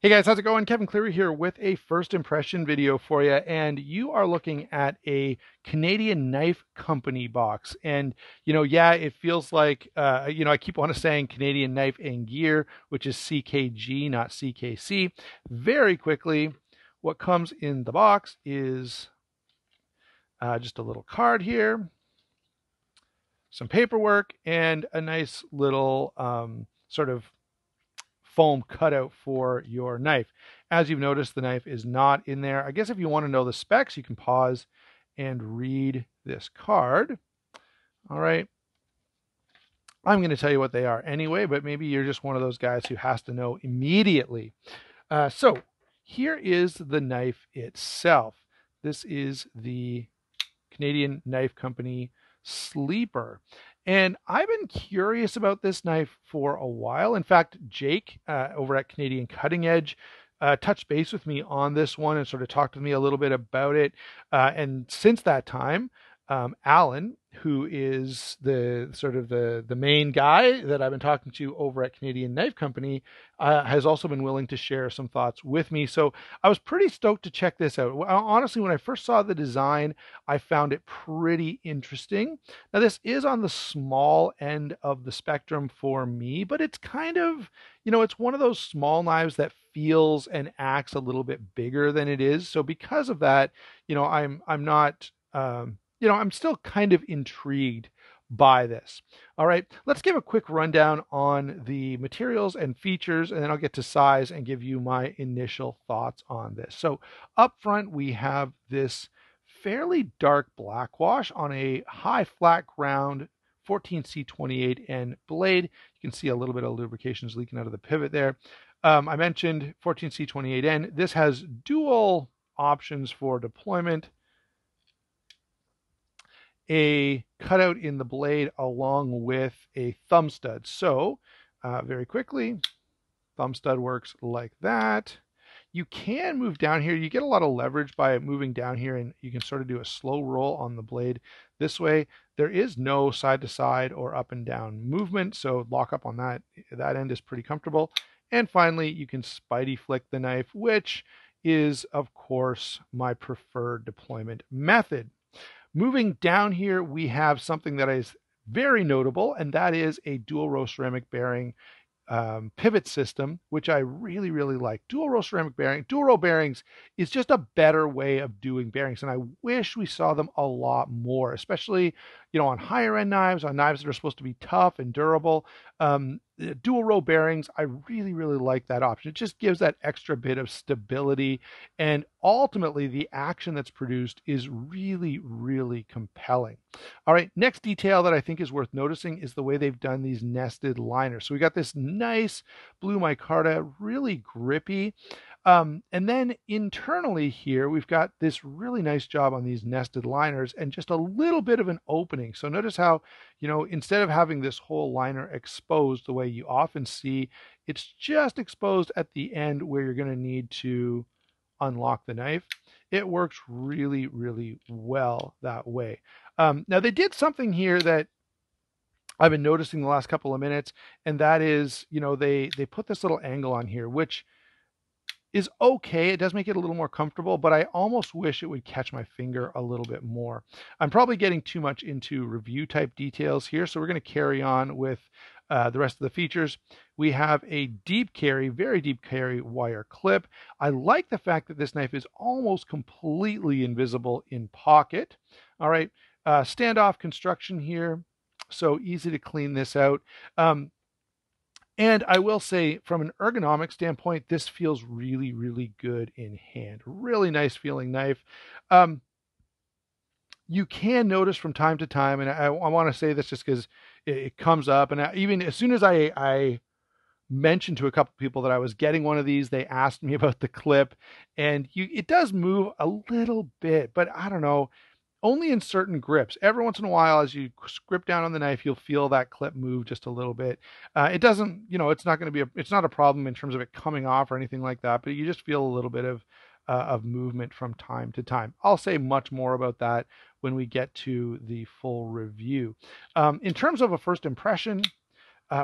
Hey guys, how's it going? Kevin Cleary here with a first impression video for you. And you are looking at a Canadian Knife Company box. And, yeah, it feels like, I keep on saying Canadian Knife and Gear, which is CKG, not CKC. Very quickly, what comes in the box is just a little card here, some paperwork, and a nice little sort of foam cutout for your knife. As you've noticed, the knife is not in there. I guess if you want to know the specs, you can pause and read this card. All right. I'm going to tell you what they are anyway, but maybe you're just one of those guys who has to know immediately. So here is the knife itself. This is the Canadian Knife Company Sleeper. And I've been curious about this knife for a while. In fact, Jake over at Canadian Cutting Edge touched base with me on this one and sort of talked to me a little bit about it. And since that time, Alan, who is the sort of the main guy that I've been talking to over at Canadian Knife Company, has also been willing to share some thoughts with me. So I was pretty stoked to check this out. Honestly, when I first saw the design, I found it pretty interesting. Now, this is on the small end of the spectrum for me, but it's kind of, it's one of those small knives that feels and acts a little bit bigger than it is. So because of that, I'm not. I'm still kind of intrigued by this. All right, let's give a quick rundown on the materials and features, and then I'll get to size and give you my initial thoughts on this. So up front, we have this fairly dark black wash on a high flat ground 14C28N blade. You can see a little bit of lubrication is leaking out of the pivot there. I mentioned 14C28N. This has dual options for deployment, a cutout in the blade along with a thumb stud. So very quickly, thumb stud works like that. You can move down here. You get a lot of leverage by moving down here, and you can sort of do a slow roll on the blade this way. There is no side to side or up and down movement, so lock up on that end is pretty comfortable. And finally, you can Spidey flick the knife, which is, of course, my preferred deployment method. Moving down here, we have something that is very notable, and that is a dual row ceramic bearing pivot system, which I really, really like. Dual row ceramic bearing, dual row bearings is just a better way of doing bearings, and I wish we saw them a lot more, especially on higher end knives, on knives that are supposed to be tough and durable. Dual row bearings, I really, really like that option. It just gives that extra bit of stability, and ultimately the action that's produced is really, really compelling. All right, next detail that I think is worth noticing is the way they've done these nested liners. So we got this nice blue micarta, really grippy. And then internally here, we've got this really nice job on these nested liners and just a little bit of an opening. So notice how, instead of having this whole liner exposed the way you often see, it's just exposed at the end where you're going to need to unlock the knife. It works really, really well that way. Now they did something here that I've been noticing the last couple of minutes, and that is, they put this little angle on here, which is okay. It does make it a little more comfortable, but I almost wish it would catch my finger a little bit more. I'm probably getting too much into review type details here, so we're going to carry on with the rest of the features. We have a deep carry, very deep carry wire clip. I like the fact that this knife is almost completely invisible in pocket. All right, standoff construction here, so easy to clean this out. And I will say, from an ergonomic standpoint, this feels really, really good in hand. Really nice feeling knife. You can notice from time to time, and I want to say this just because it comes up, and even as soon as I mentioned to a couple people that I was getting one of these, they asked me about the clip, and it does move a little bit, but I don't know, only in certain grips. Every once in a while, as you grip down on the knife, you'll feel that clip move just a little bit. It doesn't, it's not going to be it's not a problem in terms of it coming off or anything like that, but you just feel a little bit of movement from time to time. I'll say much more about that when we get to the full review. In terms of a first impression,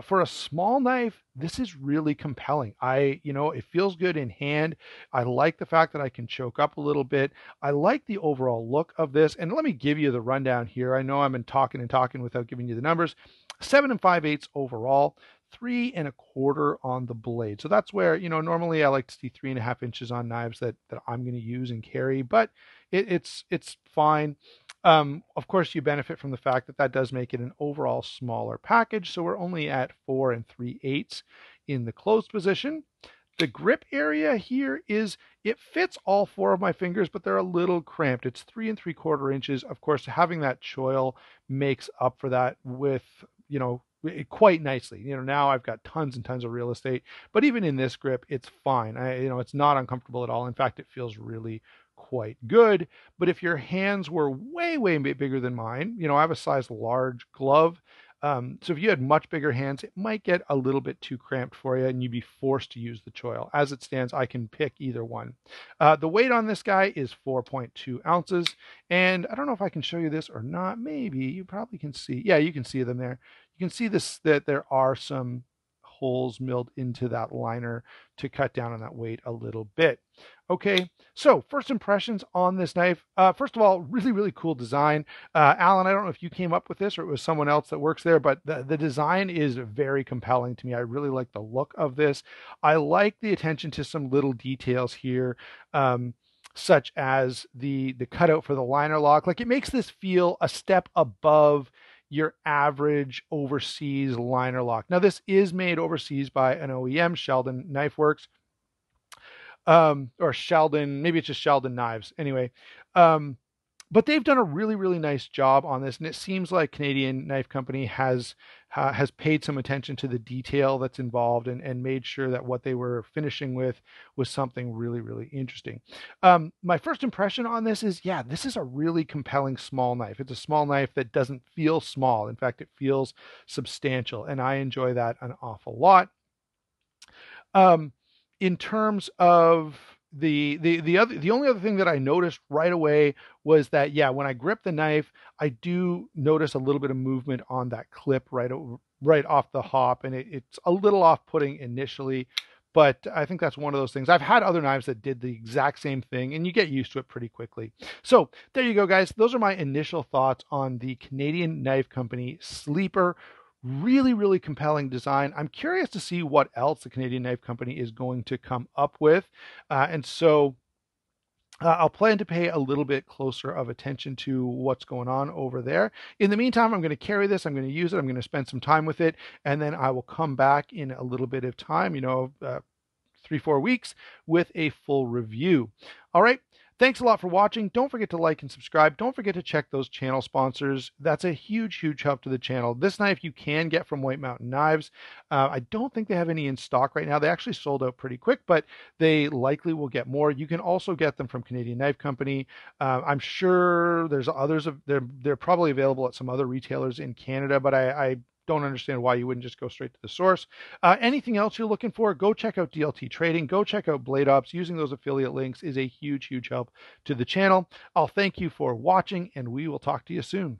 For a small knife, this is really compelling. It feels good in hand. I like the fact that I can choke up a little bit. I like the overall look of this. And let me give you the rundown here. I know I'm talking and talking without giving you the numbers. 7 5/8 overall, 3 1/4 on the blade. So that's where, normally I like to see 3.5 inches on knives that I'm going to use and carry, but it's fine. Of course, you benefit from the fact that that does make it an overall smaller package. So we're only at 4 3/8 in the closed position. The grip area here it fits all four of my fingers, but they're a little cramped. It's 3 3/4 inches. Of course, having that choil makes up for that with, quite nicely. Now I've got tons and tons of real estate, but even in this grip, it's fine. It's not uncomfortable at all. In fact, it feels really quite good. But if your hands were way, way bigger than mine, I have a size large glove. So if you had much bigger hands, it might get a little bit too cramped for you and you'd be forced to use the choil. As it stands, I can pick either one. The weight on this guy is 4.2 ounces. And I don't know if I can show you this or not. Maybe you probably can see. Yeah, you can see them there. You can see this, that there are some holes milled into that liner to cut down on that weight a little bit. Okay, so first impressions on this knife. First of all, really, really cool design. Alan, I don't know if you came up with this or it was someone else that works there, but the design is very compelling to me. I really like the look of this. I like the attention to some little details here. Such as the cutout for the liner lock. Like, it makes this feel a step above your average overseas liner lock. Now, this is made overseas by an OEM, Sheldon Knife Works, or Sheldon, maybe it's just Sheldon Knives. Anyway, but they've done a really, really nice job on this, and it seems like Canadian Knife Company has paid some attention to the detail that's involved and made sure that what they were finishing with was something really, really interesting. My first impression on this is, yeah, this is a really compelling small knife. It's a small knife that doesn't feel small. In fact, it feels substantial, and I enjoy that an awful lot. In terms of the only other thing that I noticed right away was that, yeah, when I grip the knife, I do notice a little bit of movement on that clip right off the hop, and it's a little off-putting initially, but I think that's one of those things. I've had other knives that did the exact same thing, and you get used to it pretty quickly. So there you go, guys. Those are my initial thoughts on the Canadian Knife Company Sleeper. Really, really compelling design. I'm curious to see what else the Canadian Knife Company is going to come up with. And so I'll plan to pay a little bit closer of attention to what's going on over there. In the meantime, I'm going to carry this. I'm going to use it. I'm going to spend some time with it. And then I will come back in a little bit of time, 3-4 weeks, with a full review. All right. Thanks a lot for watching. Don't forget to like and subscribe. Don't forget to check those channel sponsors. That's a huge, huge help to the channel. This knife you can get from White Mountain Knives. I don't think they have any in stock right now. They actually sold out pretty quick, but they likely will get more. You can also get them from Canadian Knife Company. I'm sure there's others. They're probably available at some other retailers in Canada, but I don't understand why you wouldn't just go straight to the source. Anything else you're looking for, go check out DLT Trading. Go check out Blade Ops. Using those affiliate links is a huge, huge help to the channel. I'll thank you for watching, and we will talk to you soon.